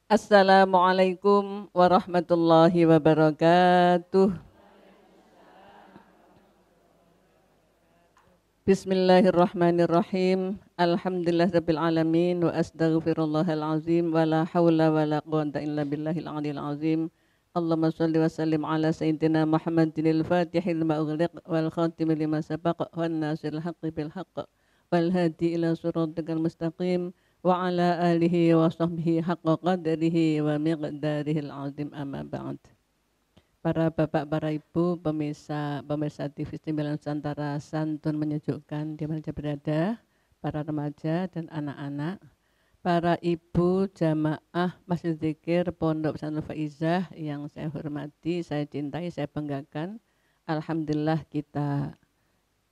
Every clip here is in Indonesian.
Assalamualaikum warahmatullahi wabarakatuh. Bismillahirrahmanirrahim. Alhamdulillahirabbil alamin wa astaghfirullahal azim wa la haula wa la quwwata illa billahil aliyil azim. Allahumma shalli wa sallim ala sayyidina Muhammadinil fatihil ma ughliq wal khatimi lima sabaq wan nasiril haqqi bil haqq wal hadi ila siratikal mustaqim wa ala alihi wa sahbihi haqqa qadrihi wa miqdarihil azim, amma ba'd. Para bapak, para ibu, pemirsa TV 9 Nusantara santun menyejukkan di mana berada, para remaja dan anak-anak, para ibu jamaah Masjid Zikir Pondok Pesantren Faizah yang saya hormati, saya cintai, saya banggakan. Alhamdulillah kita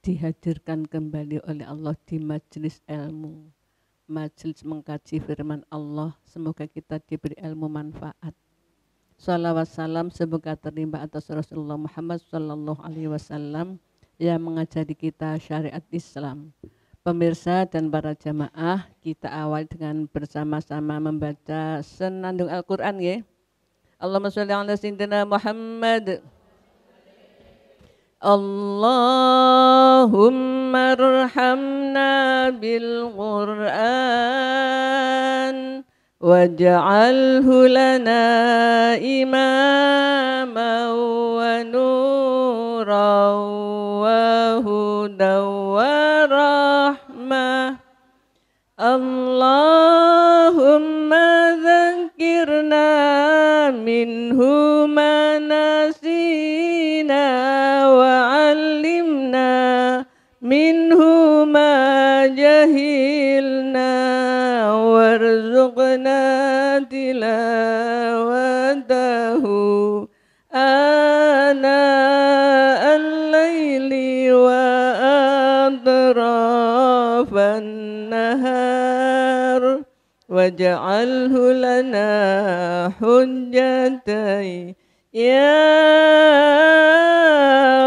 dihadirkan kembali oleh Allah di majelis ilmu, majelis mengkaji firman Allah. Semoga kita diberi ilmu manfaat. Salawat salam semoga terlimpah atas Rasulullah Muhammad sallallahu alaihi wasallam yang mengajari kita syariat Islam. Pemirsa dan para jamaah, kita awal dengan bersama-sama membaca senandung Al-Qur'an ya. Allahumma sholli ala sayyidina Muhammad. Allahumma arhamna bil Qur'an waj'alhu lana imaman wa nuran wa hudan wa rahmah. Allahumma dzakirna minhu ma nasina wa 'allimna minhu ma jahilna warzuqna tilawatahu ana al-laili wa atrafan nahar waj'alhu lana hujjatai ya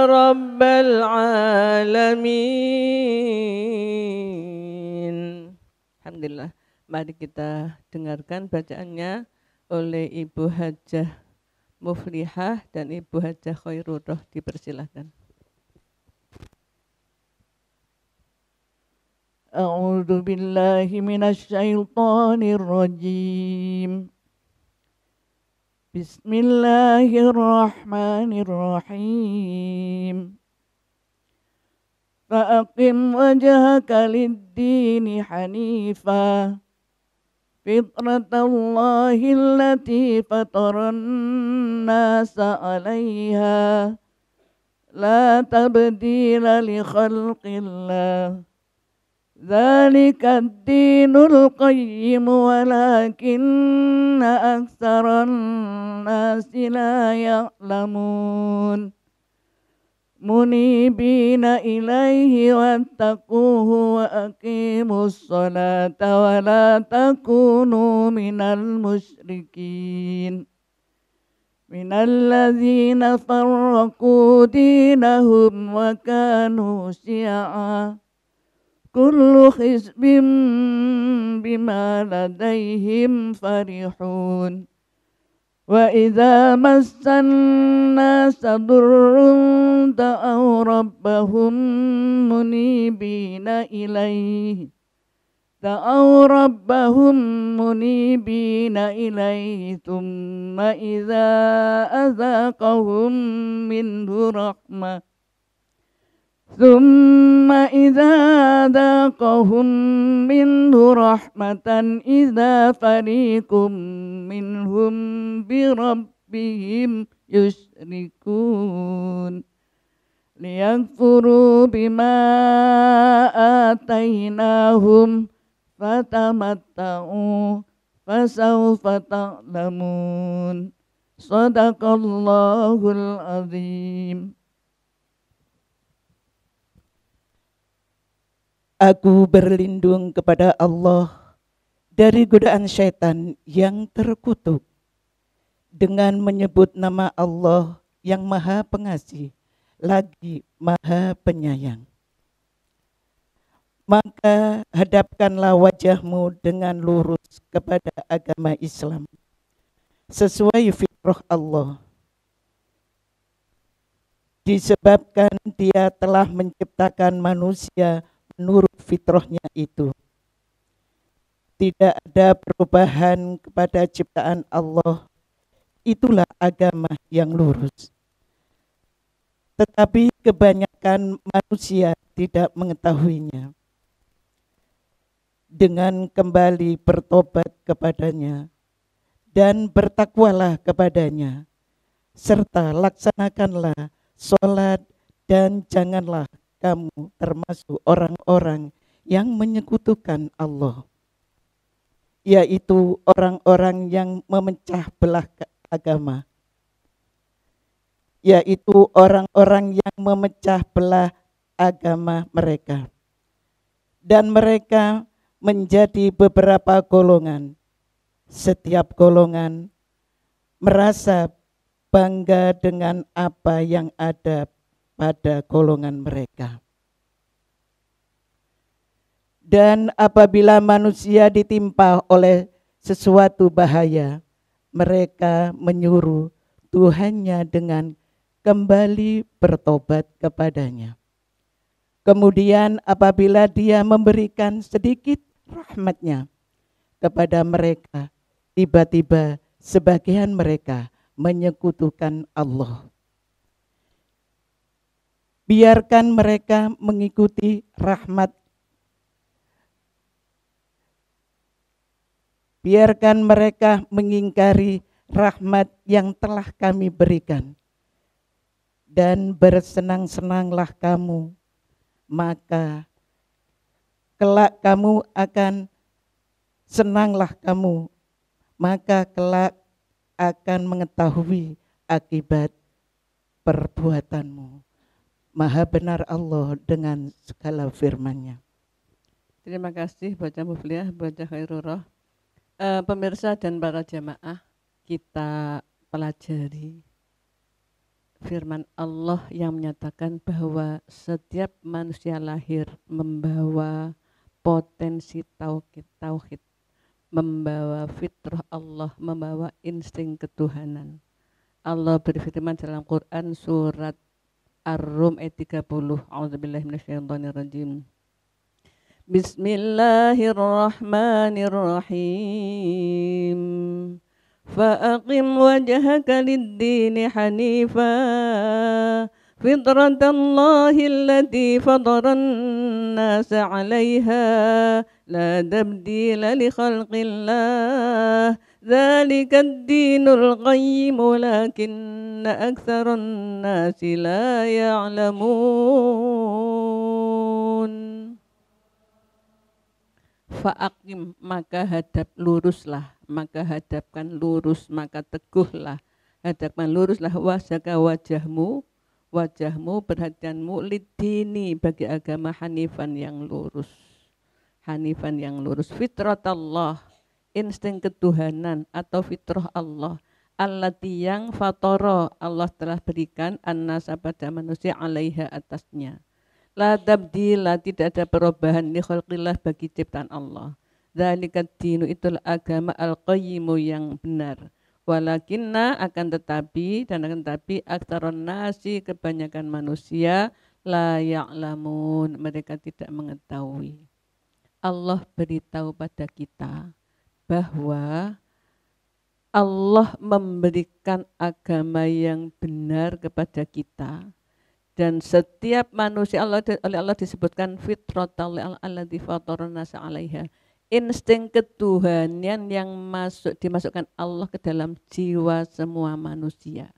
rabbal alamin. Alhamdulillah. Mari kita dengarkan bacaannya oleh Ibu Hajah Muflihah dan Ibu Hajah Khairuroh, dipersilakan. A'udzu billahi minasyaitonir rajim. Bismillahirrahmanirrahim. Fa'aqim wajhaka lid-dini hanifa fitratallahi allati fataran nasa 'alaiha la tabdila li khalqillah dzalika ad-dinul qayyim walakinna aktsaran nasi la ya'lamun munibina ilaihi wattaquhu wa aqimus salata wa la takunu minal musyrikin minal ladzina farraqu dinahum wa kanu syi'a kullu hizbin bima ladaihim farihun wa idza massan nasa durrun da'aw rabbahum munibina ilaihi thumma idza azaqahum minhu rahmah idza fariqum minhum bi rabbihim yusyrikun liyakfuru bima atainahum fatamatta'u fasawfa ta'lamun. Shadaqallahul azim. Aku berlindung kepada Allah dari godaan syaitan yang terkutuk dengan menyebut nama Allah yang Maha Pengasih lagi Maha Penyayang. Maka hadapkanlah wajahmu dengan lurus kepada agama Islam sesuai fitrah Allah. Disebabkan Dia telah menciptakan manusia menurut fitrahnya itu. Tidak ada perubahan kepada ciptaan Allah. Itulah agama yang lurus. Tetapi kebanyakan manusia tidak mengetahuinya. Dengan kembali bertobat kepadanya dan bertakwalah kepadanya, serta laksanakanlah sholat dan janganlah kamu termasuk orang-orang yang menyekutukan Allah, yaitu orang-orang yang memecah belah agama, yaitu orang-orang yang memecah belah agama mereka. Dan mereka menjadi beberapa golongan. Setiap golongan merasa bangga dengan apa yang ada pada golongan mereka. Dan apabila manusia ditimpa oleh sesuatu bahaya, mereka menyuruh Tuhannya dengan kembali bertobat kepadanya. Kemudian apabila Dia memberikan sedikit rahmat-Nya kepada mereka, tiba-tiba sebagian mereka menyekutukan Allah. Biarkan mereka mengikuti rahmat. Biarkan mereka mengingkari rahmat yang telah kami berikan. Dan bersenang-senanglah kamu, maka kelak kamu akan senanglah kamu, maka kelak akan mengetahui akibat perbuatanmu. Maha benar Allah dengan segala firman-Nya. Terima kasih baca Mufliyah, baca Khairurah. Pemirsa dan para jamaah, kita pelajari firman Allah yang menyatakan bahwa setiap manusia lahir membawa potensi tauhid, membawa fitrah Allah, membawa insting ketuhanan. Allah berfirman dalam Quran surat Ar-Rum ayat 30. A'udzubillahi minasyaitonirrajim. Bismillahirrahmanirrahim. فأقم وجهك للدين حنيفا فطرة الله التي فطر الناس عليها لا تبديل لخلق الله ذلك الدين القيم ولكن أكثر الناس لا يعلمون. Fa'akim, maka luruslah, maka hadapkan lurus, maka teguhlah, hadapkan luruslah wajahmu, perhatianmu lidini, bagi agama hanifan yang lurus, fitrat Allah, insting ketuhanan atau fitrah Allah, allati yang fatara, Allah telah berikan an-nasa pada manusia alaiha atasnya. La tabdila, tidak ada perubahan li khalqillah bagi ciptaan Allah. Dzalika dinu, itulah agama al-qayyimu yang benar. Walakinna, akan tetapi aktsarun nasi, kebanyakan manusia la ya'lamun, mereka tidak mengetahui. Allah beritahu pada kita bahwa Allah memberikan agama yang benar kepada kita. Dan setiap manusia oleh Allah disebutkan fitratal allati fatarana 'alaiha. Insting ketuhanan yang dimasukkan Allah ke dalam jiwa semua manusia.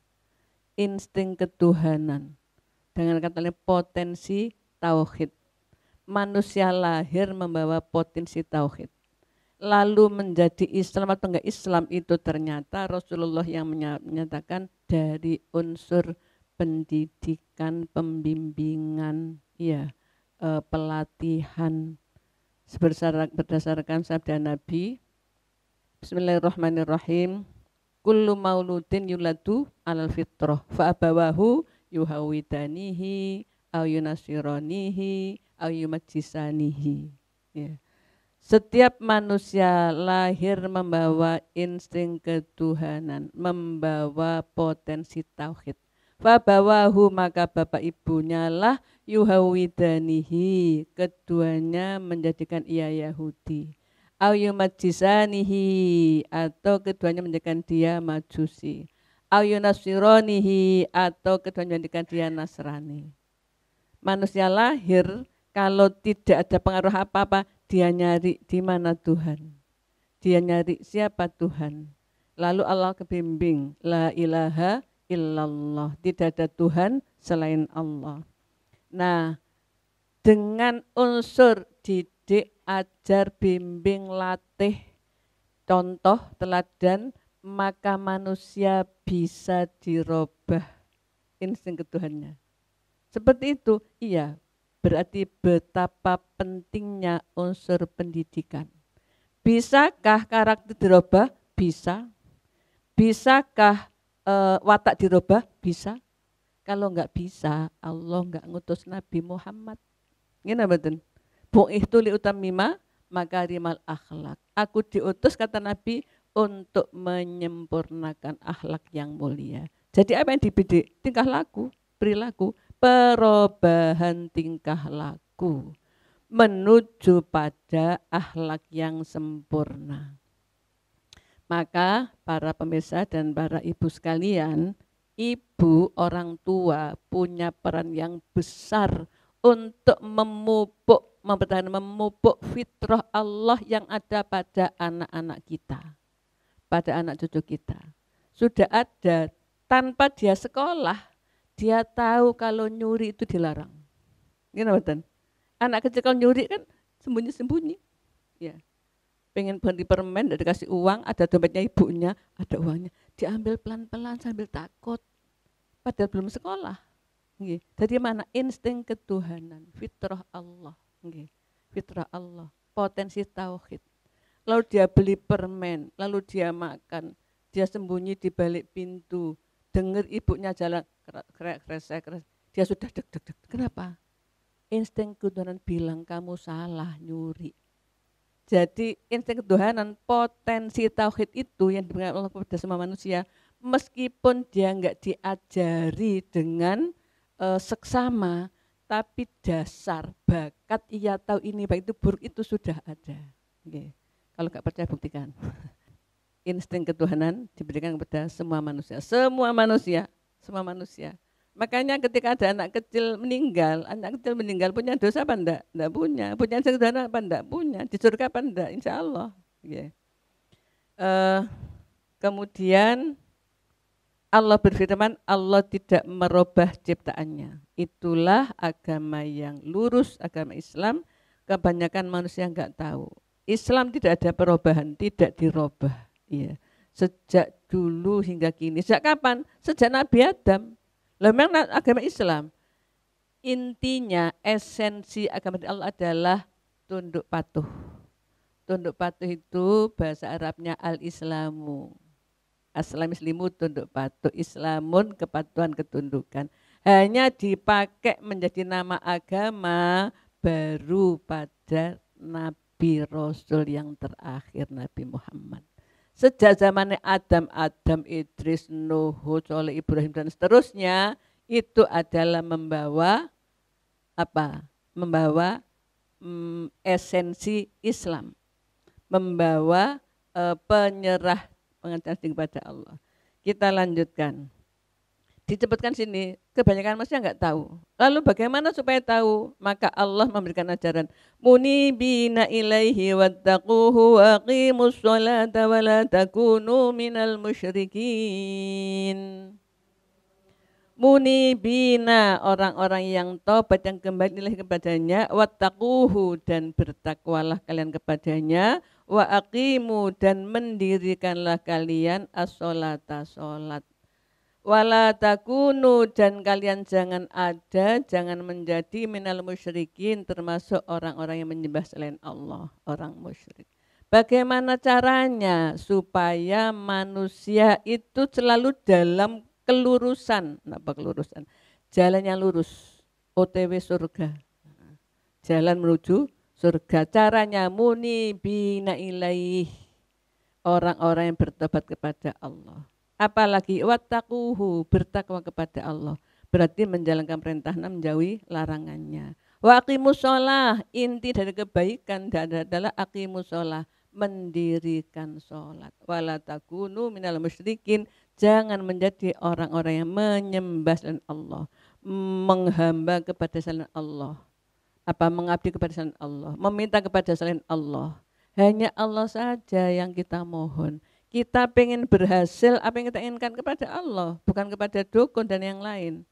Insting ketuhanan. Dengan kata lain potensi tauhid. Manusia lahir membawa potensi tauhid. Lalu menjadi Islam atau enggak Islam itu ternyata Rasulullah yang menyatakan dari unsur pendidikan, pembimbingan, pelatihan berdasarkan sabda Nabi. Bismillahirrahmanirrahim. Kullu mauludin yuladu alal fitrah fa abawahu yuhawidanihi aw yunasiranihi aw yumajjisanihi. Ya. Setiap manusia lahir membawa insting ketuhanan, membawa potensi tauhid. Fabawahu, maka bapak ibunya lah yuhawidanihi, keduanya menjadikan ia Yahudi. Au yumajisanihi, atau keduanya menjadikan dia Majusi. Au yunasironihi, atau keduanya menjadikan dia Nasrani. Manusia lahir kalau tidak ada pengaruh apa-apa, dia nyari di mana Tuhan. Dia nyari siapa Tuhan. Lalu Allah kebimbing, la ilaha illallah, tidak ada Tuhan selain Allah. Nah, dengan unsur didik, ajar, bimbing, latih, contoh, teladan, maka manusia bisa dirubah insting ketuhannya. Seperti itu, iya, berarti betapa pentingnya unsur pendidikan. Bisakah karakter dirubah? Bisa. Bisakah watak dirubah? Bisa. Kalau enggak bisa, Allah enggak ngutus Nabi Muhammad. Ngene mboten? Bu'ithtu liutammima makarimal akhlak. Aku diutus, kata Nabi, untuk menyempurnakan akhlak yang mulia. Jadi apa yang dibidik? Tingkah laku, perilaku, perubahan tingkah laku menuju pada akhlak yang sempurna. Maka para pemirsa dan para ibu sekalian, ibu orang tua punya peran yang besar untuk memupuk fitrah Allah yang ada pada anak-anak kita, pada anak cucu kita. Sudah ada, tanpa dia sekolah, dia tahu kalau nyuri itu dilarang. Gimana? Anak kecil kalau nyuri kan sembunyi-sembunyi. Ya. Pengen beli permen, udah dikasih uang, ada dompetnya ibunya, ada uangnya. Diambil pelan-pelan sambil takut. Padahal belum sekolah. Jadi mana insting ketuhanan, fitrah Allah. Fitrah Allah, potensi tauhid. Lalu dia beli permen, lalu dia makan, dia sembunyi di balik pintu, dengar ibunya jalan, kresek, dia sudah deg-deg. Kenapa? Insting ketuhanan bilang kamu salah nyuri. Jadi insting ketuhanan, potensi tauhid itu yang diberikan Allah kepada semua manusia, meskipun dia enggak diajari dengan seksama, tapi dasar bakat ia tahu ini baik itu buruk itu sudah ada. Kalau enggak percaya buktikan. Insting ketuhanan diberikan kepada semua manusia, semua manusia. Makanya ketika ada anak kecil meninggal punya dosa apa enggak? Enggak punya. Punya insting ketuhanan apa enggak? Punya. Di surga apa enggak? Insya Allah. Kemudian Allah berfirman, Allah tidak merubah ciptaannya. Itulah agama yang lurus, agama Islam. Kebanyakan manusia enggak tahu. Islam tidak ada perubahan, tidak dirubah. Ya. Sejak dulu hingga kini. Sejak kapan? Sejak Nabi Adam. Memang agama Islam, intinya esensi agama Allah adalah tunduk patuh. Tunduk patuh itu bahasa Arabnya al-islamu. Aslam-islimu tunduk patuh, islamun kepatuhan ketundukan. Hanya dipakai menjadi nama agama baru pada Nabi Rasul yang terakhir, Nabi Muhammad. Sejak zamannya Adam, Idris, Nuh, Soleh, Ibrahim dan seterusnya, itu adalah membawa apa? Membawa esensi Islam, membawa penyerah pengertian kepada Allah. Kita lanjutkan. Disebutkan sini, kebanyakan manusia enggak tahu. Lalu bagaimana supaya tahu? Maka Allah memberikan ajaran, munibina ilaihi wattaquhu wa aqimus sholata wa la takunu minal musyrikin. Munibina, orang-orang yang taubat yang kembali kepadanya, wattaquhu, dan bertakwalah kalian kepadanya, wa aqimu, dan mendirikanlah kalian as-sholata, sholat. Wala takunu, dan kalian jangan menjadi minal musyrikin, termasuk orang-orang yang menyembah selain Allah, orang musyrik. Bagaimana caranya supaya manusia itu selalu dalam kelurusan? Apa jalan yang lurus, OTW surga, jalan menuju surga. Caranya munibina ilaih, orang-orang yang bertobat kepada Allah. Apalagi wattaquhu, bertakwa kepada Allah. Berarti menjalankan perintahnya, menjauhi larangannya. Wa aqimus sholah, inti dari kebaikan adalah aqimus sholah, mendirikan sholat. Wala takunu minal musyrikin, jangan menjadi orang-orang yang menyembah selain Allah, menghamba kepada selain Allah, mengabdi kepada selain Allah, meminta kepada selain Allah. Hanya Allah saja yang kita mohon. Kita pengen berhasil apa yang kita inginkan kepada Allah, bukan kepada dukun dan yang lain.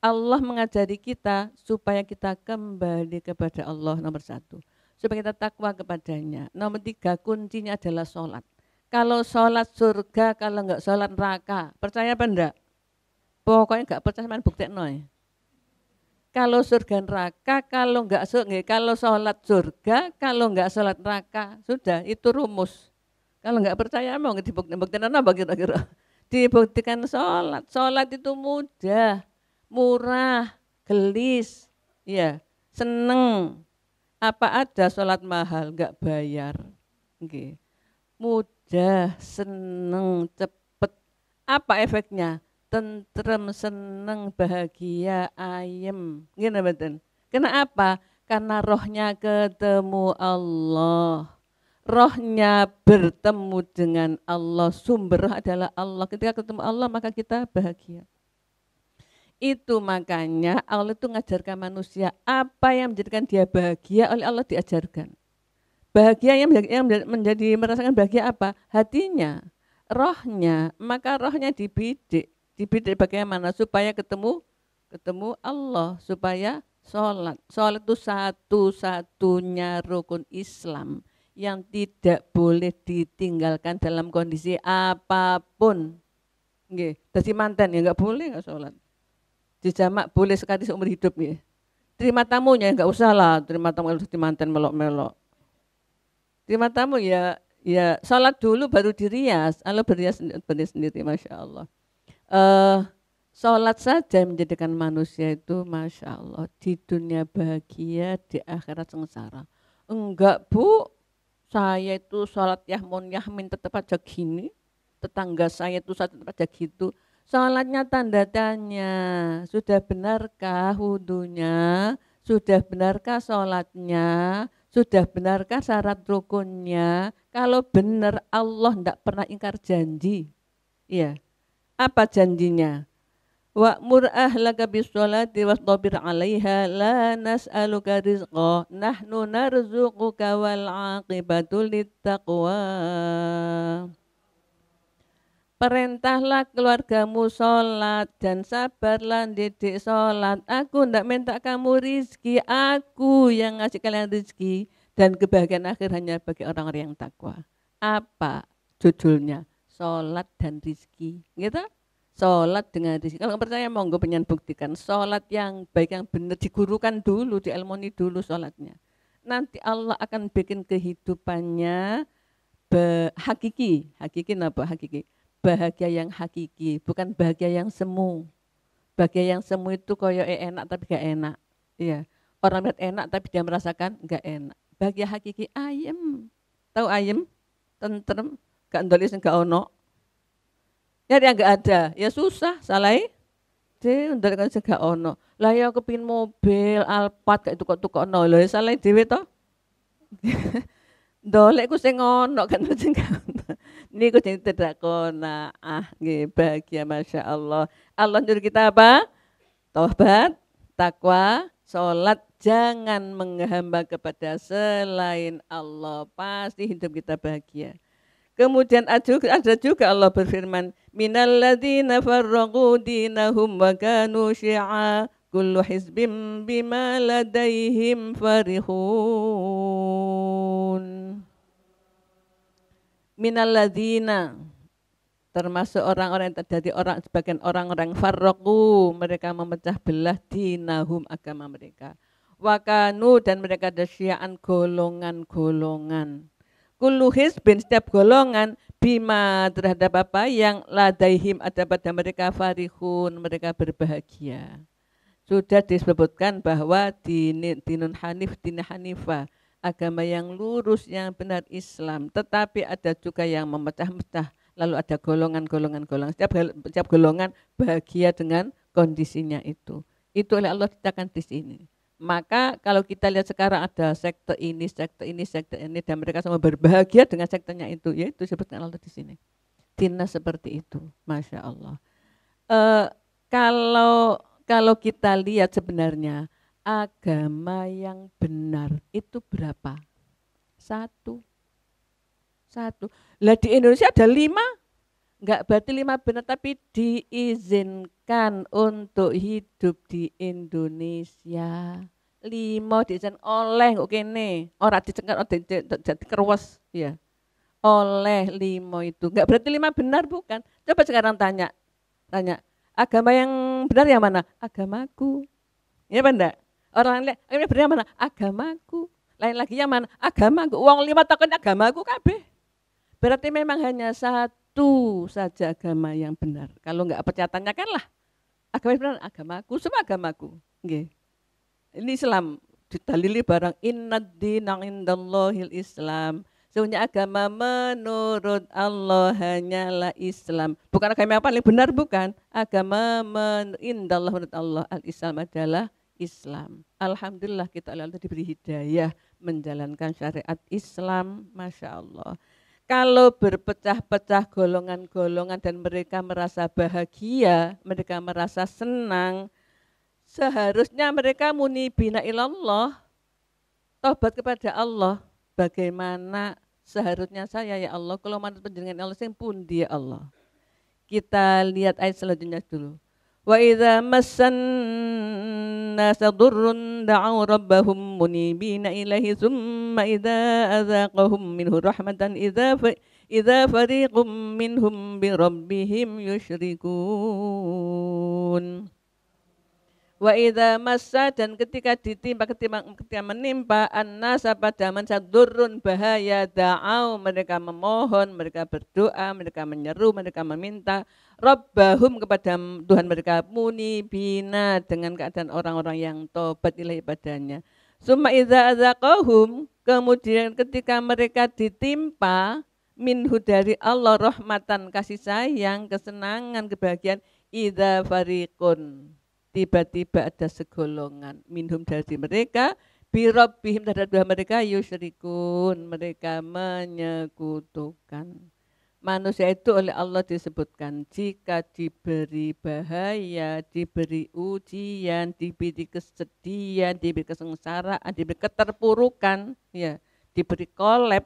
Allah mengajari kita supaya kita kembali kepada Allah, nomor 1. Supaya kita takwa kepadanya. Nomor 3, kuncinya adalah sholat. Kalau sholat surga, kalau enggak sholat neraka. Percaya apa enggak? Pokoknya enggak percaya main bukti noy. Kalau surga neraka, kalau sholat surga, kalau enggak sholat neraka, sudah itu rumus. Kalau enggak percaya mau dibuktikan apa kira-kira? Dibuktikan sholat. Sholat itu mudah, murah, gelis, ya, seneng. Apa ada sholat mahal, enggak bayar. Okay. Mudah, seneng, cepet. Apa efeknya? Tentrem, seneng, bahagia, ayem. Gini betul. Kenapa? Karena rohnya ketemu Allah. Rohnya bertemu dengan Allah. Sumber roh adalah Allah. Ketika ketemu Allah maka kita bahagia. Itu makanya Allah itu mengajarkan manusia apa yang menjadikan dia bahagia oleh Allah diajarkan. Bahagia yang menjadi merasakan bahagia apa? Hatinya, rohnya. Maka rohnya dibidik. Dibidik bagaimana? Supaya ketemu Allah, supaya sholat. Sholat itu satu-satunya rukun Islam yang tidak boleh ditinggalkan dalam kondisi apapun. Nggih, dadi manten ya enggak boleh enggak sholat. Dijamak boleh sekali seumur hidup ya. Terima tamunya enggak usah lah, terima tamu harus di manten melok-melok. Terima tamu ya sholat dulu baru dirias. Allah berias sendiri, Masya Allah. Sholat saja menjadikan manusia itu Masya Allah di dunia bahagia, di akhirat sengsara. Enggak Bu, saya itu sholat yahmun yahmin tetap aja gini, tetangga saya itu tetap aja gitu. Sholatnya tanda tanya, sudah benarkah wudunya, sudah benarkah sholatnya, sudah benarkah syarat rukunnya. Kalau benar Allah tidak pernah ingkar janji. Iya. Apa janjinya? Wa'mur ahlaka bis-sholati wastabir 'alaiha la nas'aluka rizqa nahnu narzuquka wal 'aqibatu lit-taqwa. Perintahlah keluargamu sholat dan sabarlah didik sholat. Aku tidak minta kamu rizki, aku yang ngasih kalian rizki dan kebahagiaan akhir hanya bagi orang-orang yang takwa. Apa judulnya? Sholat dan rizki, gitu? Sholat dengan rizki. Kalau nggak percaya monggo pengen buktikan. Sholat yang baik, yang benar, digurukan dulu, diilmoni dulu sholatnya. Nanti Allah akan bikin kehidupannya hakiki. Hakiki apa? Hakiki. Bahagia yang hakiki, bukan bahagia yang semu. Bahagia yang semu itu koyo enak tapi gak enak. Iya. Orang lihat enak tapi dia merasakan gak enak. Bahagia hakiki ayem. Tahu ayem? Tentrem. Gak ndolis gak ono. Ya dia gak ada, ya susah, salah dia ndolis gak ono. Lah ya kepin mobil, Alphard gak tukok-tukokno, lho salah dhewe to. Dolek ku sing ono kan sing niku sing tidak qanaah nggih, bahagia Masya Allah. Allah nyuruh kita apa? Taubat, takwa, sholat, jangan menghamba kepada selain Allah. Pasti hidup kita bahagia. Kemudian ada juga Allah berfirman, minalladzina farraqu dinahum wa kanu syi'a kullu hizbin bima ladaihim farihun. Minalladzina, termasuk orang-orang yang terjadi sebagian orang-orang farraqu, mereka memecah belah dinahum, agama mereka. Wa kanu, dan mereka ada syi'an, golongan-golongan. Kullu hizbin, setiap golongan, bima, terhadap apa yang ladaihim, ada pada mereka, farihun, mereka berbahagia. Sudah disebutkan bahwa dinun hanif, din hanifah, agama yang lurus, yang benar Islam. Tetapi ada juga yang memecah-mecah, lalu ada golongan-golongan. Setiap golongan bahagia dengan kondisinya itu. Itu oleh Allah ciptakan di sini. Maka kalau kita lihat sekarang ada sekte ini, dan mereka semua berbahagia dengan sektenya itu, yaitu disebutkan Allah di sini. Dinas seperti itu, Masya Allah. Kalau kita lihat sebenarnya agama yang benar itu berapa? Satu. Lah di Indonesia ada 5, enggak berarti 5 benar, tapi diizinkan untuk hidup di Indonesia. 5 diizinkan oleh kene, ora dicengkat jadi kerwas ya. Oleh 5 itu enggak berarti 5 benar, bukan. Coba sekarang tanya agama yang benar yang mana? Agamaku. Ya apa enggak? Orang lain agama benar yang mana? Agamaku. Lain lagi yang mana? Agamaku. Uang 5 takon agamaku kabeh. Berarti memang hanya satu saja agama yang benar. Kalau enggak percaya tanyakanlah. Agama yang benar agamaku, semua agamaku. Nggih. Ini Islam didalili barang innad-dina indallahil Islam. Sesungguhnya agama menurut Allah hanyalah Islam. Bukan agama yang paling benar, bukan. Agama indallah menurut Allah al-Islam adalah Islam. Alhamdulillah kita oleh Allah diberi hidayah menjalankan syariat Islam. Masya Allah. Kalau berpecah-pecah golongan-golongan dan mereka merasa bahagia, mereka merasa senang, seharusnya mereka munibina ilallah, taubat kepada Allah. Bagaimana seharusnya saya ya Allah kalau manut panjenengan Allah sing pundi ya Allah. Kita lihat ayat selanjutnya dulu. Wa idza massan nasa durrun da'u rabbahum munibina ilaihi tsumma idza adzaqahum minhu rahmatan idza fariqum minhum bi rabbihim yusyrikun. Wa idza massa, dan ketika menimpa annasa pada manusia durrun bahaya, da'au mereka memohon, mereka berdoa, mereka menyeru, mereka meminta rabbahum kepada Tuhan mereka munibina dengan keadaan orang-orang yang tobat ilahi padanya. Summa idza adzaqahum, kemudian ketika mereka ditimpa minhu dari Allah rahmatan, kasih sayang, kesenangan, kebahagiaan, idza fariqun, tiba-tiba ada segolongan minhum dari mereka birabbihim terhadap Tuhan mereka yusyrikun, mereka menyekutukan. Manusia itu oleh Allah disebutkan jika diberi bahaya, diberi ujian, diberi kesedihan, diberi kesengsaraan, diberi keterpurukan, ya, diberi kolab,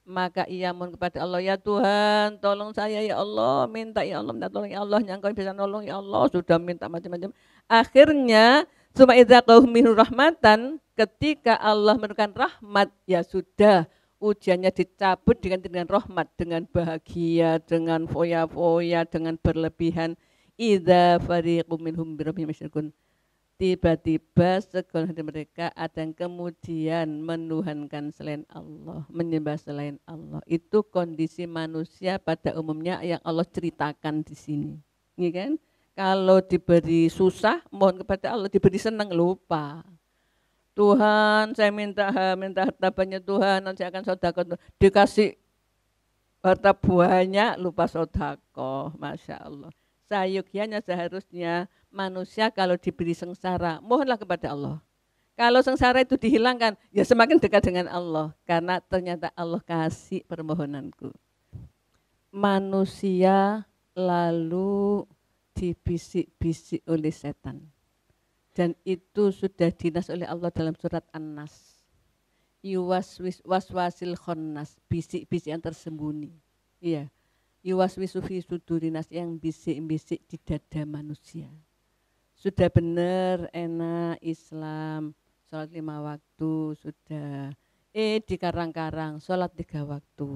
maka ia mohon kepada Allah, ya Tuhan tolong saya ya Allah, minta ya Allah, minta tolong ya Allah, yang kau bisa nolong ya Allah, sudah minta macam-macam. Akhirnya summa idza qahum minhu rahmatan, ketika Allah memberikan rahmat, ya sudah, ujiannya dicabut diganti dengan rahmat, dengan bahagia, dengan foya-foya, dengan berlebihan. Idza fariqum minhum bi rabbihim yusyrikun, tiba-tiba segolongan dari mereka ada yang kemudian menuhankan selain Allah, menyembah selain Allah. Itu kondisi manusia pada umumnya yang Allah ceritakan di sini. Ini kan? Kalau diberi susah, mohon kepada Allah, diberi senang, lupa. Tuhan, saya minta harta banyak Tuhan, nanti saya akan sedekah. Dikasih harta banyak, lupa sedekah. Masya Allah. Sayugianya seharusnya manusia kalau diberi sengsara, mohonlah kepada Allah. Kalau sengsara itu dihilangkan, ya semakin dekat dengan Allah. Karena ternyata Allah kasih permohonanku. Manusia lalu dibisik-bisik oleh setan. Dan itu sudah dinas oleh Allah dalam surat An-Nas. Waswasil khonnas, bisik-bisik yang tersembunyi. Iya. Yuwaswisu fi sudurinas, yang bisik-bisik di dada manusia. Sudah benar, enak Islam, sholat 5 waktu, sudah. Dikarang-karang, sholat 3 waktu.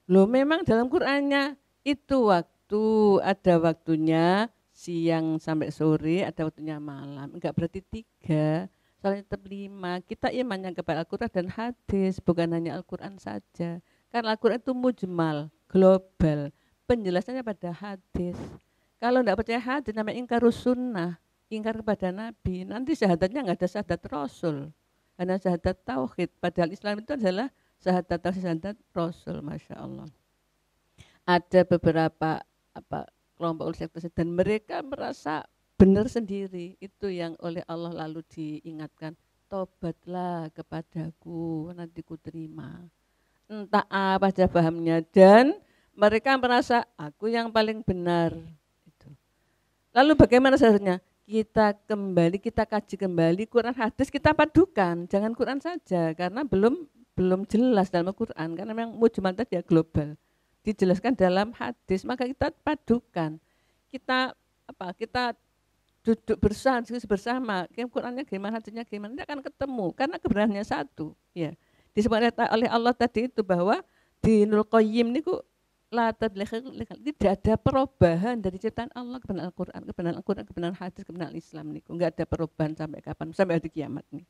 Loh memang dalam Qur'annya itu waktu, ada waktunya siang sampai sore, ada waktunya malam. Enggak berarti 3, sholatnya tetap 5. Kita imannya kepada Al-Quran dan hadis, bukan hanya Al-Quran saja. Karena Al-Quran itu mujmal, global, penjelasannya pada hadis. Kalau tidak percaya hadis namanya ingkar sunnah, ingkar kepada Nabi. Nanti syahadatnya nggak ada syahadat Rasul, hanya syahadat tauhid. Padahal Islam itu adalah syahadat tauhid, syahadat Rasul, masya Allah. Ada beberapa kelompok sekte dan mereka merasa benar sendiri. Itu yang oleh Allah lalu diingatkan, tobatlah kepadaku, nanti ku terima. Entah apa saja pahamnya, dan mereka merasa aku yang paling benar. Itu. Lalu bagaimana seharusnya? Kita kembali, kita kaji kembali Quran hadis, kita padukan, jangan Quran saja karena belum jelas dalam Quran, karena memang mujmal tadi ya global. Dijelaskan dalam hadis, maka kita padukan. Kita duduk bersama, Qurannya gimana, hadisnya gimana, tidak akan ketemu karena kebenarannya satu. Ya, disebut oleh Allah tadi itu bahwa di Ibnul Qayyim niku tidak ada perubahan dari ciptaan Allah, kebenaran Al-Quran, kebenaran hadis, kebenaran Islam niku enggak ada perubahan sampai kapan, sampai hari kiamat nih.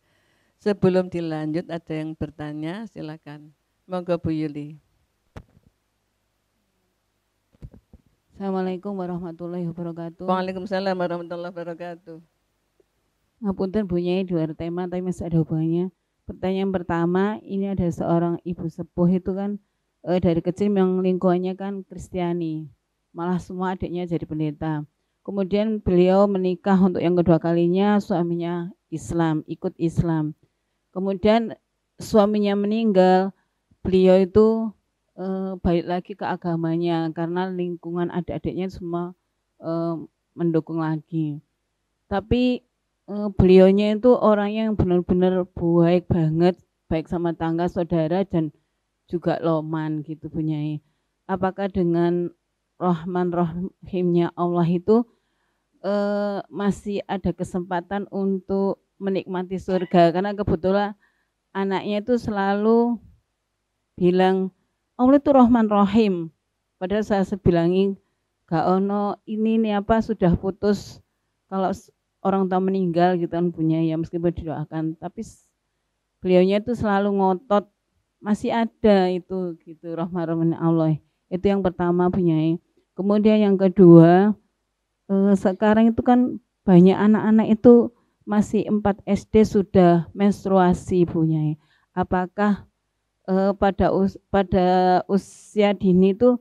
Sebelum dilanjut ada yang bertanya, silakan. Monggo Bu Yuli. Assalamualaikum warahmatullahi wabarakatuh. Waalaikumsalam warahmatullahi wabarakatuh. Ngapunten Bu Nyai, di luar tema tapi masih ada hubungannya. Pertanyaan pertama, ini ada seorang ibu sepuh itu kan dari kecil yang lingkungannya kan Kristiani, malah semua adiknya jadi pendeta. Kemudian beliau menikah untuk yang kedua kalinya, suaminya Islam, ikut Islam. Kemudian suaminya meninggal, beliau itu balik lagi ke agamanya karena lingkungan adik-adiknya semua mendukung lagi. Tapi beliaunya itu orang yang benar-benar baik banget, baik sama tangga, saudara, dan juga loman gitu Bu Nyai. Apakah dengan Rahman Rahimnya Allah itu masih ada kesempatan untuk menikmati surga? Karena kebetulan anaknya itu selalu bilang Allah itu Rahman Rahim. Padahal saya bilangin gak ono ini nih apa sudah putus kalau orang tua meninggal gitu kan punya ya meskipun didoakan, tapi beliaunya itu selalu ngotot masih ada itu gitu Rahman Allah. Itu yang pertama punya. Kemudian yang kedua sekarang itu kan banyak anak-anak itu masih 4 SD sudah menstruasi punya. Apakah pada usia dini itu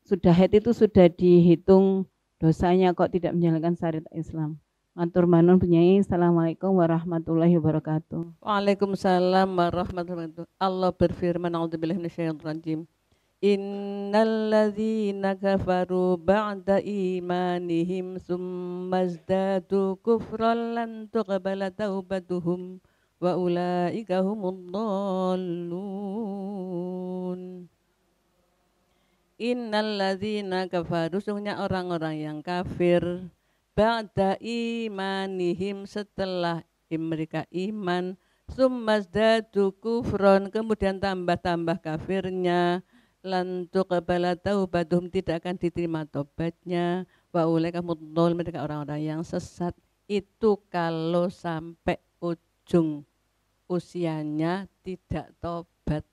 sudah haid itu sudah dihitung dosanya kok tidak menjalankan syariat Islam? Matur manun Nyai. Assalamualaikum warahmatullahi wabarakatuh. Waalaikumsalam warahmatullahi wabarakatuh. Allah berfirman, a'udzubillahi minasyaitonir rajim. Innalladzina kafaru ba'da imanihim tsumma zdadu kufran lan tuqbala taubatuhum wa ulaika humud dhallun. Innalladzina kafaru, sungguhnya orang-orang yang kafir, ba'da imanihim, setelah mereka iman, summazdadu kufron, kemudian tambah-tambah kafirnya, lan tuqbala taubatuhum, tidak akan diterima tobatnya, wa ulaika humud dhallun, mereka orang-orang yang sesat. Itu kalau sampai ujung usianya tidak tobat.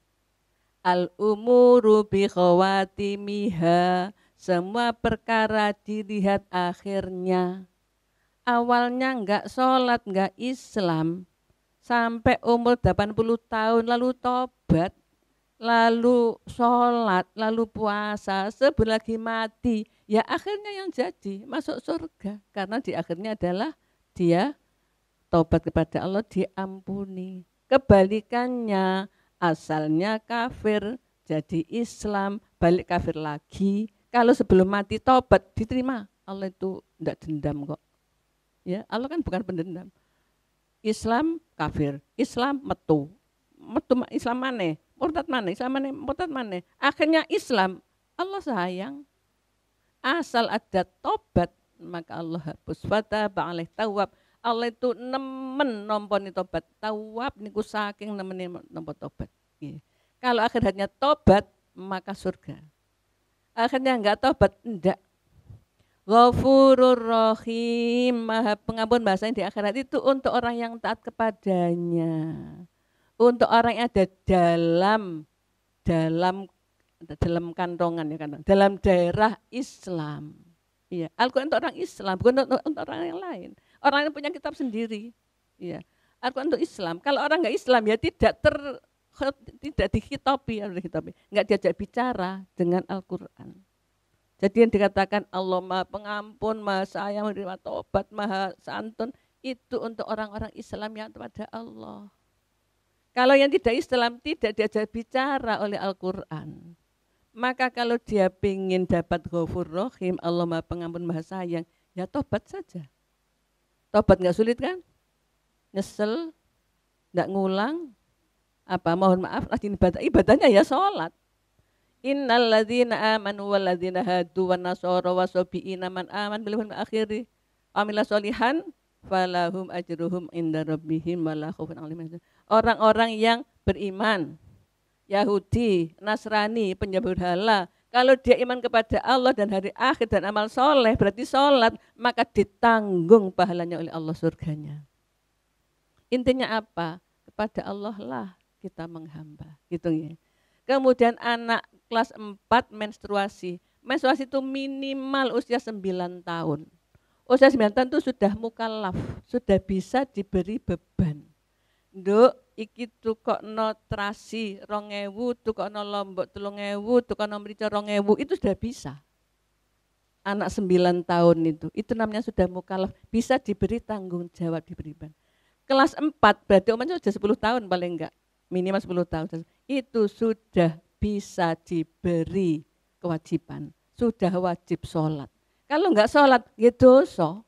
Al-umuru bi khawatimiha, semua perkara dilihat akhirnya. Awalnya enggak sholat, enggak Islam, sampai umur 80 tahun lalu tobat, lalu sholat, lalu puasa, sebelum lagi mati, ya akhirnya yang jadi masuk surga. Karena di akhirnya adalah dia tobat kepada Allah, diampuni. Kebalikannya, asalnya kafir, jadi Islam, balik kafir lagi. Kalau sebelum mati tobat, diterima. Allah itu tidak dendam kok. Ya, Allah kan bukan pendendam. Islam kafir, Islam metu Islam mana? Murtad mana? Islam mana? Murtad mana? Akhirnya Islam, Allah sayang. Asal ada tobat, maka Allah hapus. Fataba alaih tawab. Allah itu nemen nomponi tobat. Tawab niku saking nemen nompon tobat. Kalau akhirnya tobat, maka surga. Akhirnya enggak tobat, enggak. Ghafurur Rahim, Maha Pengampun, bahasanya di akhirat itu untuk orang yang taat kepadanya. Untuk orang yang ada dalam kantongan ya kan, dalam daerah Islam. Iya, Al-Quran untuk orang Islam, bukan untuk orang yang lain. Orang yang punya kitab sendiri. Iya, Al-Quran untuk Islam. Kalau orang nggak Islam ya tidak dikitabi, nggak diajak bicara dengan Al-Quran. Jadi yang dikatakan Allah Maha Pengampun, Maha Sayang, menerima tobat, Maha Santun, itu untuk orang-orang Islam yang kepada Allah. Kalau yang tidak Islam tidak diajak bicara oleh Al-Quran. Maka kalau dia ingin dapat Ghafur Rahim, Allah Maha Pengampun Maha Sayang, ya tobat saja. Tobat nggak sulit kan? Nyesel, nggak ngulang, mohon maaf, rajin ibadahnya ya sholat. Innal ladzina amanu wal ladzina hadu wan nasara wasabiina man aman bil yawmil akhir amila sholihan falahum ajruhum inda rabbihim wala khaufun alaihim. Orang-orang yang beriman, Yahudi, Nasrani, penyembah berhala, kalau dia iman kepada Allah dan hari akhir dan amal soleh, berarti sholat, maka ditanggung pahalanya oleh Allah surganya. Intinya apa? Kepada Allah lah kita menghamba. Gitu ya. Kemudian anak kelas 4 menstruasi. Menstruasi itu minimal usia 9 tahun. Usia 9 tahun itu sudah mukallaf, sudah bisa diberi beban. Nduk, iki tukokno trasi 2000, tukokno lombok 3000, tukokno mrica 2000, itu sudah bisa. Anak 9 tahun itu namanya sudah mukallaf, bisa diberi tanggung jawab, diberi beban. Kelas 4 berarti umurnya sudah 10 tahun paling enggak, minimal 10 tahun. Itu sudah bisa diberi kewajiban, sudah wajib sholat. Kalau enggak sholat, ya dosa.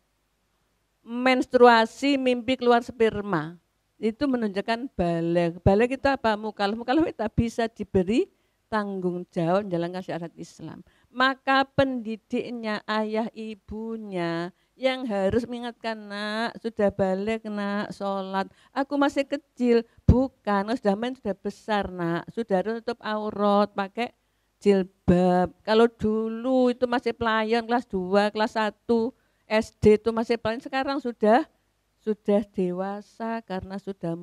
Menstruasi, mimpi keluar sperma, itu menunjukkan balik. Balik itu apa? Mukallaf. Mukallaf itu bisa diberi tanggung jawab menjalankan syariat Islam. Maka pendidiknya, ayah ibunya yang harus mengingatkan, nak sudah balik nak sholat. Aku masih kecil, bukan, sudah main sudah besar nak, sudah harus tutup aurat, pakai jilbab. Kalau dulu itu masih pelayan kelas 2, kelas 1, SD itu masih pelayan, sekarang sudah dewasa karena sudah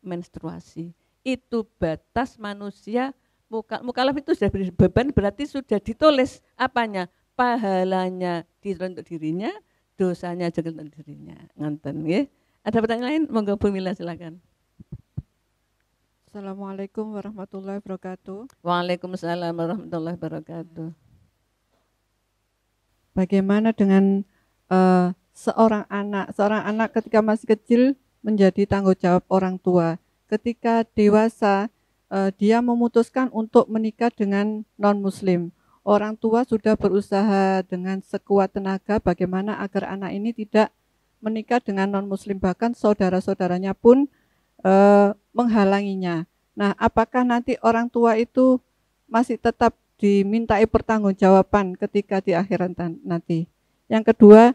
menstruasi. Itu batas manusia. Mukallaf itu sudah beri beban, berarti sudah ditulis apanya? Pahalanya untuk dirinya, dosanya juga untuk dirinya. Nganten ya. Ada pertanyaan lain? Monggo Bu Mila silakan. Assalamualaikum warahmatullahi wabarakatuh. Waalaikumsalam warahmatullahi wabarakatuh. Bagaimana dengan seorang anak ketika masih kecil menjadi tanggung jawab orang tua. Ketika dewasa dia memutuskan untuk menikah dengan non-muslim. Orang tua sudah berusaha dengan sekuat tenaga bagaimana agar anak ini tidak menikah dengan non-muslim, bahkan saudara-saudaranya pun menghalanginya. Nah, apakah nanti orang tua itu masih tetap dimintai pertanggungjawaban ketika di akhirat nanti? Yang kedua,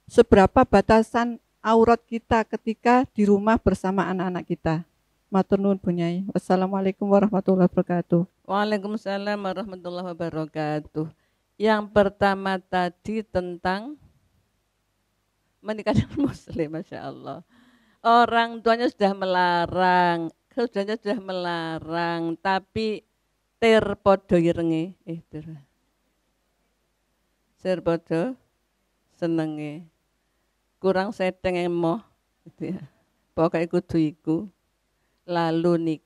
seberapa batasan aurat kita ketika di rumah bersama anak-anak kita? Matur nuwun Bu Nyai. Wassalamualaikum warahmatullahi wabarakatuh. Waalaikumsalam warahmatullahi wabarakatuh. Yang pertama tadi tentang menikah dengan muslim, Masya Allah. Orang tuanya sudah melarang, saudaranya sudah melarang, tapi terpodo irenge, terpodo senenge, kurang sedeng emoh, gitu ya. Pokoknya kudu iku. Lalu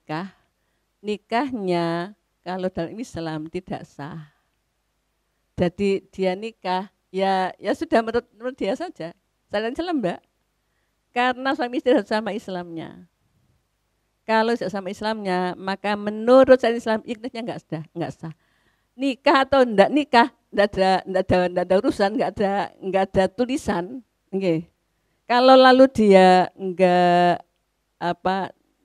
nikahnya kalau dalam Islam tidak sah. Jadi dia nikah ya sudah menurut dia saja. Salah Mbak. Karena suami istri harus sama Islamnya. Kalau tidak sama Islamnya, maka menurut syariat Islam nikahnya enggak sah. Nikah atau enggak nikah, enggak ada urusan, enggak ada tulisan. Okay. Kalau lalu dia enggak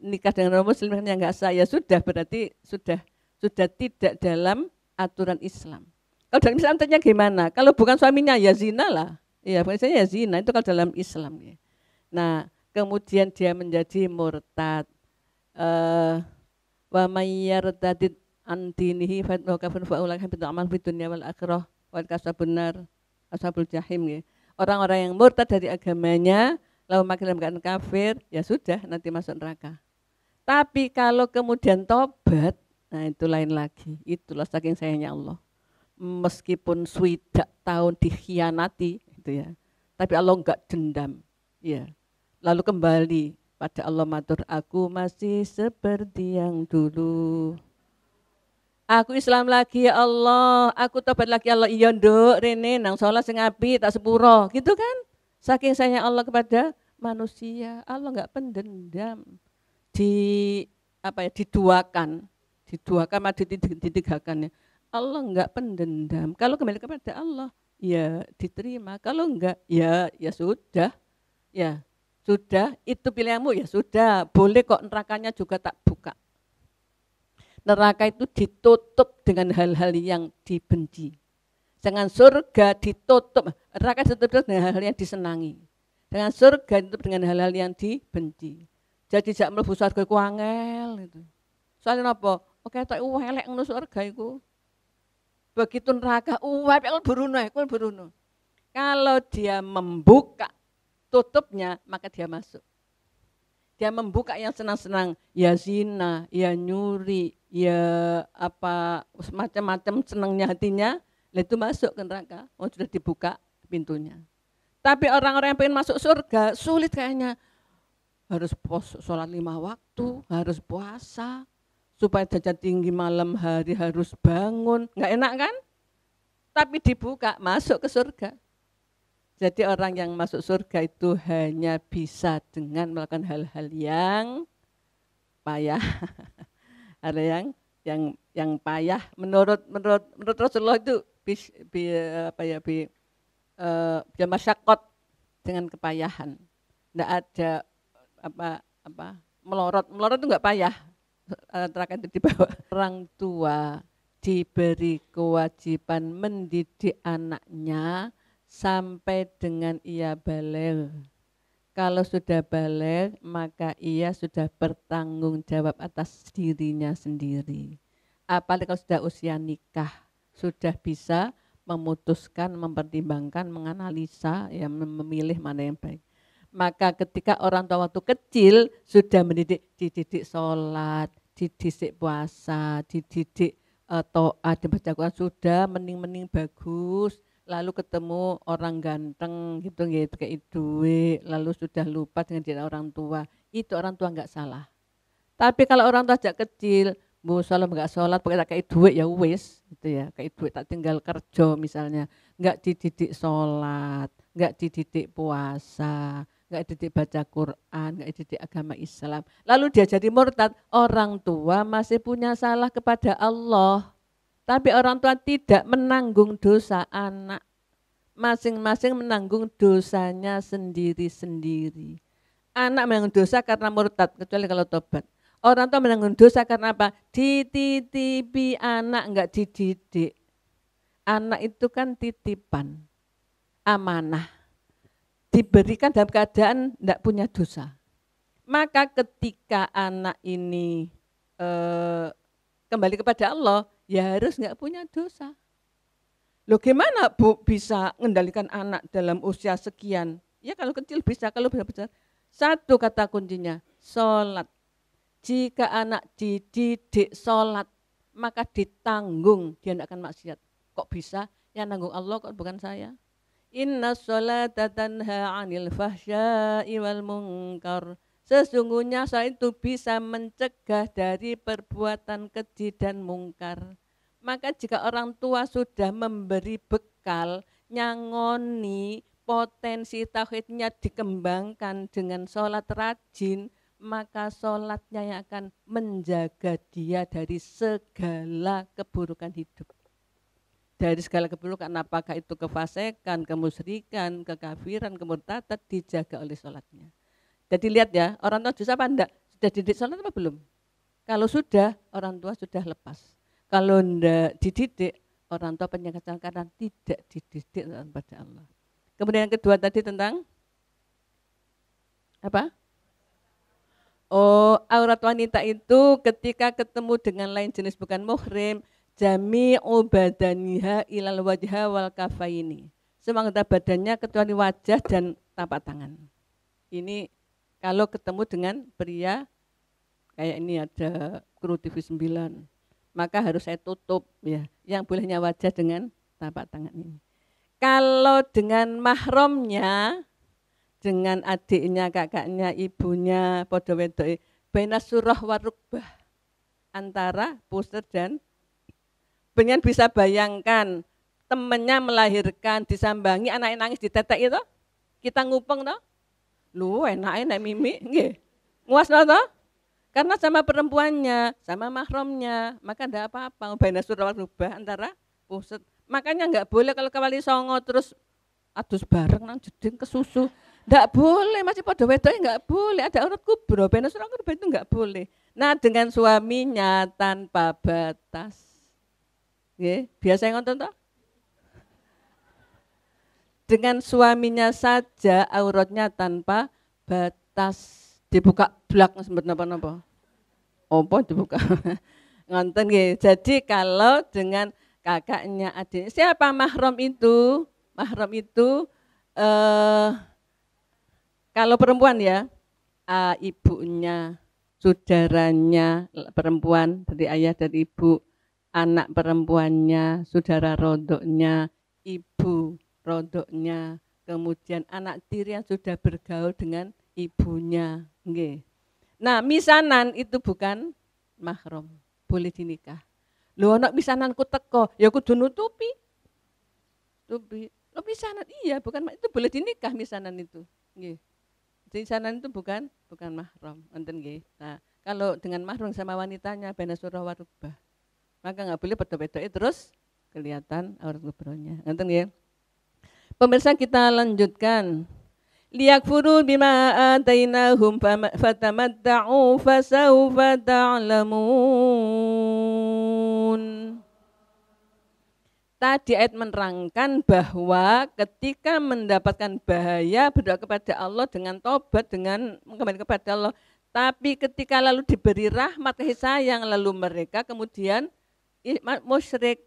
nikah dengan non muslim yang enggak sah, ya sudah, berarti sudah tidak dalam aturan Islam. Kalau dalam Islam tanya gimana? Kalau bukan suaminya ya zina lah. Iya, bukan ya zina, itu kalau dalam Islam ya. Nah, kemudian dia menjadi murtad. Wa may yartadid an dinihi fa kafir fa ulaka bi amal fid dunya wal akhirah wa kasabun nar ashabul jahim ya. Orang-orang yang murtad dari agamanya lalu makin dalam keadaan kafir, ya sudah nanti masuk neraka. Tapi kalau kemudian tobat, nah itu lain lagi. Itulah saking sayangnya Allah. meskipun swidak tahun dikhianati gitu ya. Tapi Allah enggak dendam. Ya. Lalu kembali pada Allah matur, aku masih seperti yang dulu. Aku Islam lagi ya Allah, aku tobat lagi ya Allah. Iya nduk rene nang salat sing apik tak sepuro, gitu kan? Saking sayang Allah kepada manusia, Allah enggak pendendam. Diduakan sama ditigakan ya. Allah enggak pendendam. Kalau kembali kepada Allah, ya diterima. Kalau enggak, ya sudah. Ya, sudah, itu pilihanmu ya sudah. Boleh kok nerakanya juga tak buka. Neraka itu ditutup dengan hal-hal yang dibenci. Dengan surga ditutup, neraka ditutup dengan hal-hal yang disenangi. Dengan surga ditutup dengan hal-hal yang dibenci. Jadi jak mlebu surga ku angel itu. Soalnya apa? Oke, tak elek ngono surga iku. Begitu neraka elek buruno. Kalau dia membuka tutupnya, maka dia masuk. Dia membuka yang senang-senang, ya zina, ya nyuri, ya apa macam-macam senangnya hatinya, itu masuk ke neraka. Sudah dibuka pintunya. Tapi orang-orang yang pengen masuk surga sulit kayaknya. Harus sholat 5 waktu, harus puasa, supaya derajat tinggi malam hari harus bangun. Nggak enak kan? Tapi dibuka, masuk ke surga. Jadi orang yang masuk surga itu hanya bisa dengan melakukan hal-hal yang payah. Ada yang payah menurut Rasulullah itu masyaqqat dengan kepayahan. Enggak ada melorot itu enggak payah. Neraka itu dibawa. Orang tua diberi kewajiban mendidik anaknya sampai dengan ia balik. Kalau sudah balik, maka ia sudah bertanggung jawab atas dirinya sendiri. Apalagi kalau sudah usia nikah, sudah bisa memutuskan, mempertimbangkan, menganalisa, ya memilih mana yang baik. Maka ketika orang tua waktu kecil sudah dididik sholat, dididik puasa, dididik taat, dibaca Quran, sudah mending bagus. Lalu ketemu orang ganteng gitu kayak duit, lalu sudah lupa dengan diri orang tua. Itu orang tua enggak salah. Tapi kalau orang tua sejak kecil, salat enggak sholat, pakai kayak duit ya wis gitu ya. Kayak duit tak tinggal kerja misalnya, enggak dididik sholat, enggak dididik puasa, enggak dididik baca Quran, enggak dididik agama Islam. Lalu dia jadi murtad, orang tua masih punya salah kepada Allah. Tapi orang tua tidak menanggung dosa anak. Masing-masing menanggung dosanya sendiri-sendiri. Anak menanggung dosa karena murtad, kecuali kalau tobat. Orang tua menanggung dosa karena apa? Dititipi anak, enggak dididik. Anak itu kan titipan, amanah. Diberikan dalam keadaan enggak punya dosa. Maka ketika anak ini kembali kepada Allah, ya harus enggak punya dosa. Loh gimana Bu bisa mengendalikan anak dalam usia sekian? Ya kalau kecil bisa, kalau besar. Satu kata kuncinya, sholat. Jika anak dididik sholat, maka ditanggung, dia tidak akan maksiat. Kok bisa? Yang nanggung Allah kok bukan saya. Inna sholata tanha 'anil fahsya'i wal munkar. Sesungguhnya sholat itu bisa mencegah dari perbuatan keji dan mungkar. Maka jika orang tua sudah memberi bekal, nyangoni potensi tauhidnya dikembangkan dengan sholat rajin, maka sholatnya yang akan menjaga dia dari segala keburukan hidup. Dari segala keburukan, apakah itu kefasikan, kemusyrikan, kekafiran, kemurtadan, dijaga oleh sholatnya. Jadi lihat ya, orang tua dosa apa enggak? Sudah dididik sholat apa belum? Kalau sudah, orang tua sudah lepas. Kalau enggak dididik, orang tua penyakit karena tidak dididik kepada Allah. Kemudian yang kedua tadi tentang apa? Oh, aurat wanita itu ketika ketemu dengan lain jenis bukan muhrim, jami'u badaniha ilal wajha wal kafaini. Semua anggota badannya kecuali wajah dan tapak tangan. Ini kalau ketemu dengan pria, kayak ini ada kru TV 9. maka harus saya tutup ya. Yang bolehnya wajah dengan telapak tangan ini. Kalau dengan mahramnya, dengan adiknya, kakaknya, ibunya, padha wedoke, baina surah warukbah, antara pusat dan pengen bisa bayangkan temennya melahirkan, disambangi, anaknya nangis ditetek itu, kita ngupeng toh, lu enaknya nek mimi, nggih, nguasno toh, karena sama perempuannya, sama mahramnya, maka ndak apa-apa, baina surah warukbah antara pusat. Makanya nggak boleh kalau kawali songo terus adus bareng nang jeding ke susu. Nggak boleh, masih pada wedoke nggak boleh. Ada aurat kubro, benar surah kubro itu nggak boleh. Nah dengan suaminya tanpa batas. Biasa yang nonton toh? Dengan suaminya saja auratnya tanpa batas. Dibuka blak sempet napa-napa. Apa dibuka? Ngonten nggih. Jadi kalau dengan kakaknya, adiknya. Siapa mahram itu? Mahram itu kalau perempuan ya, ibunya, saudaranya perempuan dari ayah dan ibu, anak perempuannya, saudara rodoknya, ibu rodoknya, kemudian anak tiri yang sudah bergaul dengan ibunya. Nggih. Nah, misanan itu bukan mahram, boleh dinikah. Lho ana misananku teko, ya kudu nutupi. Tupi. Lo misanan iya, bukan itu boleh dinikah misanan itu. Nggih. Misanan itu bukan mahram, ngoten nggih. Nah, kalau dengan mahram sama wanitanya baina surah warubah. Maka enggak boleh bedo-bedoke terus kelihatan aurat kubronya. Ngoten nggih. Pemirsa kita lanjutkan. Liyakfuru bima atainahum fatamatta'u fasawfa ta'lamun. Tadi ayat menerangkan bahwa ketika mendapatkan bahaya berdoa kepada Allah dengan tobat, dengan kembali kepada Allah. Tapi ketika lalu diberi rahmat kasih sayang lalu mereka kemudian musyrik,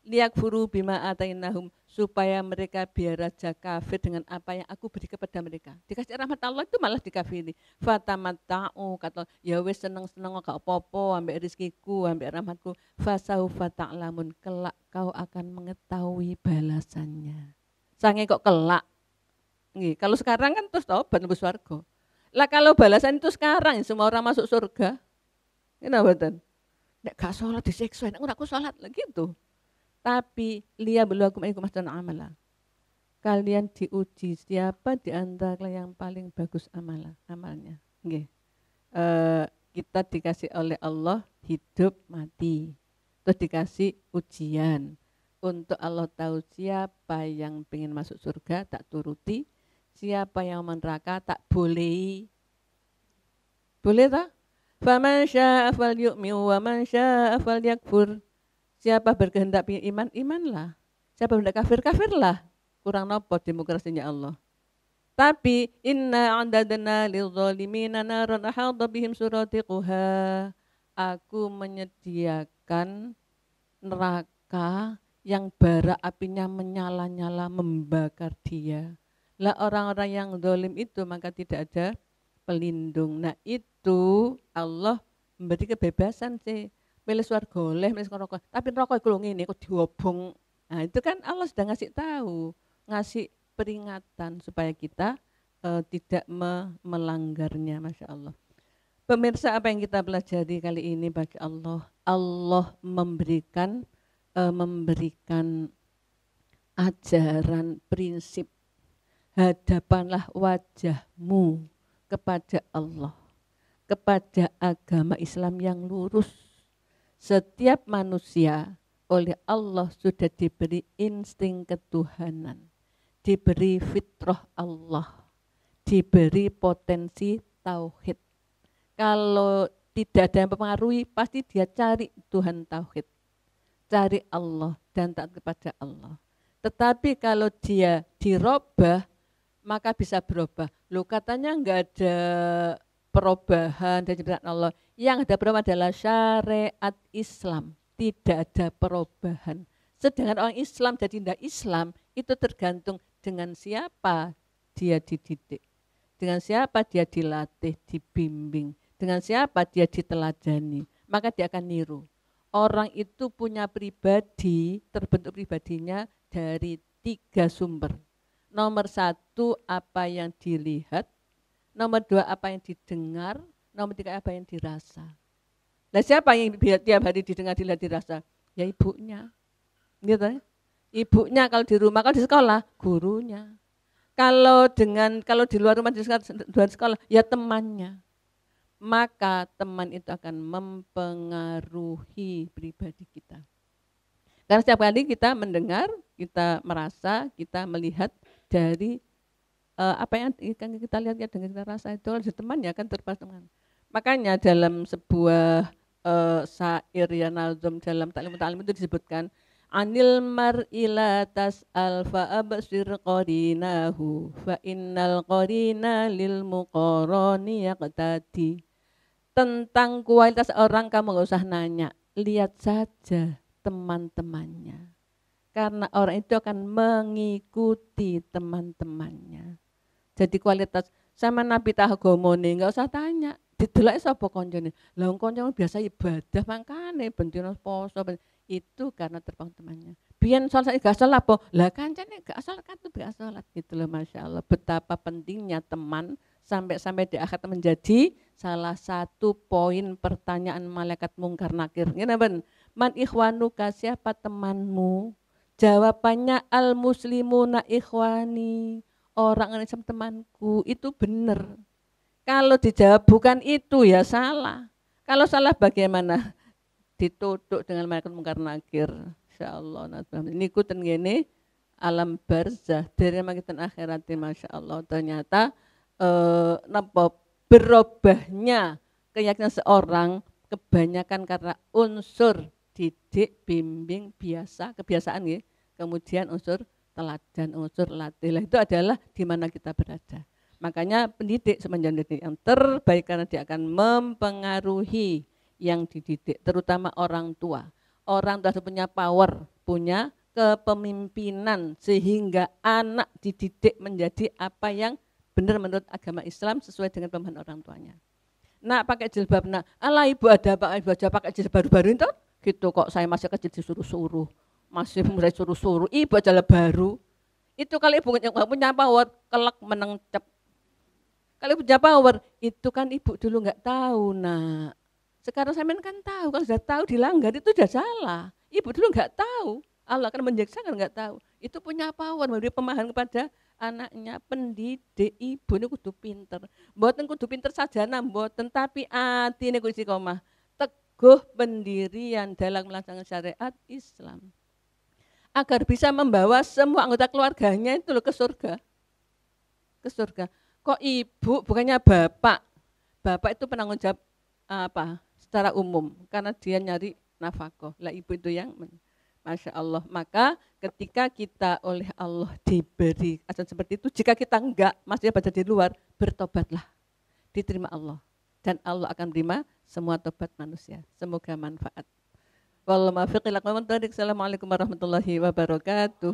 liyakfuru bima atainahum, supaya mereka biar aja kafir dengan apa yang aku beri kepada mereka. Dikasih rahmat Allah itu malah dikafiri. Fatamatta'u, kata ya wis seneng-seneng gak apa-apa ambek rezekiku, ambek rahmatku. Fasaufa ta'lamun, kelak kau akan mengetahui balasannya. Sange kok kelak. Nggih, kalau sekarang kan terus tobat nembus swarga. Lah kalau balasan itu sekarang semua orang masuk surga. Ngene mboten? Nek gak salat disiksa, nek ora aku salat lah gitu. Tapi liyabluwakum ayyukum ahsanu amala. Kalian diuji siapa di antara kalian yang paling bagus amalnya. Nggih. Kita dikasih oleh Allah hidup mati. Terus dikasih ujian. Untuk Allah tahu siapa yang pengen masuk surga tak turuti, siapa yang neraka tak bolehi. Boleh tak? Faman syaa'a falyu'min wa man syaa'a falyakfur. Siapa berkehendak iman, imanlah. Siapa berkehendak kafir, kafirlah. Kurang nopo demokrasinya Allah. Tapi inna a'dadna lidzalimina naran ahadha bihim suratiquha. Aku menyediakan neraka yang bara apinya menyala-nyala membakar dia. Lah orang-orang yang zalim itu maka tidak ada pelindung. Nah itu Allah memberi kebebasan sih. Milih swarga oleh, milih neraka. Tapi neraka iku lho ngene kok diobong. Nah, itu kan Allah sudah ngasih tahu, ngasih peringatan supaya kita tidak melanggarnya, Masya Allah. Pemirsa, apa yang kita pelajari kali ini, Masya Allah, Allah memberikan ajaran prinsip, hadapanlah wajahmu kepada Allah, kepada agama Islam yang lurus. Setiap manusia oleh Allah sudah diberi insting ketuhanan, diberi fitrah Allah, diberi potensi tauhid. Kalau tidak ada yang mempengaruhi, pasti dia cari Tuhan tauhid, cari Allah dan taat kepada Allah. Tetapi kalau dia dirubah, maka bisa berubah. Loh katanya enggak ada perubahan dari syariat Allah. Yang ada perubahan adalah syariat Islam. Tidak ada perubahan. Sedangkan orang Islam jadi tidak Islam itu tergantung dengan siapa dia dididik, dengan siapa dia dilatih, dibimbing, dengan siapa dia diteladani. Maka dia akan niru. orang itu punya pribadi, terbentuk pribadinya dari 3 sumber. Nomor 1, apa yang dilihat. Nomor 2, apa yang didengar. Nomor 3, apa yang dirasa. Nah, siapa yang tiap hari didengar, dilihat, dirasa? Ya ibunya. Gitu ya. Ibunya kalau di rumah, kalau di sekolah, gurunya. Kalau di luar rumah, di luar sekolah, ya temannya. Maka teman itu akan mempengaruhi pribadi kita. Karena setiap kali kita mendengar, kita merasa, kita melihat dari apa yang kita lihat dengan kita rasa itu dari teman ya kan terpasangan. Makanya dalam sebuah syair ya nazm dalam Ta'lim itu disebutkan anil mar'i la tas'al fa absir qarinahu fa innal qarina lil muqarrani yaqtadi. Tentang kualitas orang kamu gak usah nanya, lihat saja teman-temannya. Karena orang itu akan mengikuti teman-temannya. Jadi kualitas sama Nabi tahagomone gak usah tanya. Didelok sapa koncone. Lah wong koncone biasa ibadah mangkane bendina poso. Itu karena terpang temannya. Biyen salat gak salat apa? Lah kancane gak salat katut gak salat gitu loh, Masya Allah. Betapa pentingnya teman sampai di akhir menjadi salah satu poin pertanyaan malaikat mungkar nakir. Ngene ben, man ikhwanuka, siapa temanmu? Jawabannya al muslimuna ikhwani. Orang Islam temanku, itu benar. Kalau dijawab bukan itu ya salah. Kalau salah bagaimana? Ditutup dengan malaikat mungkar nakir. Insyaallah. Ini ikutan gini alam barzah dari makitan akhirat, Masya Allah. Ternyata berubahnya keyakinan seorang kebanyakan karena unsur didik, bimbing, kebiasaan ya. Kemudian unsur teladan, unsur latih. Itu adalah di mana kita berada. Makanya pendidik semenjak yang terbaik karena dia akan mempengaruhi yang dididik, terutama orang tua. Orang tua punya power, punya kepemimpinan sehingga anak dididik menjadi apa yang benar menurut agama Islam sesuai dengan pemahaman orang tuanya. Nak pakai jilbab, nak, ala ibu ada pakai jilbab baru-baru itu, gitu kok saya masih kecil disuruh-suruh, masih mulai suruh-suruh, ibu aja baru. Itu kalau ibu nggak punya power, kelak menengcep. Kalau ibu punya power, itu kan ibu dulu nggak tahu, nak. Sekarang saya kan tahu, kalau sudah tahu dilanggar itu sudah salah. Ibu dulu nggak tahu, Allah akan menjaksakan nggak tahu. Itu punya power, memberi pemahaman kepada anaknya. Pendidik ibu ini kudu pinter. Mboten kudu pinter saja mboten, tapi ati ini kudu istiqomah. Teguh pendirian dalam melaksanakan syariat Islam. Agar bisa membawa semua anggota keluarganya itu loh ke surga. Ke surga. Kok ibu bukannya bapak? Bapak itu penanggung jawab apa? Secara umum karena dia nyari nafkah. Lah ibu itu yang Masya Allah. Maka ketika kita oleh Allah diberi ajaran seperti itu, jika kita enggak masih baca di luar, bertobatlah, diterima Allah, dan Allah akan menerima semua tobat manusia. Semoga manfaat. Wallahualam. Assalamualaikum warahmatullahi wabarakatuh.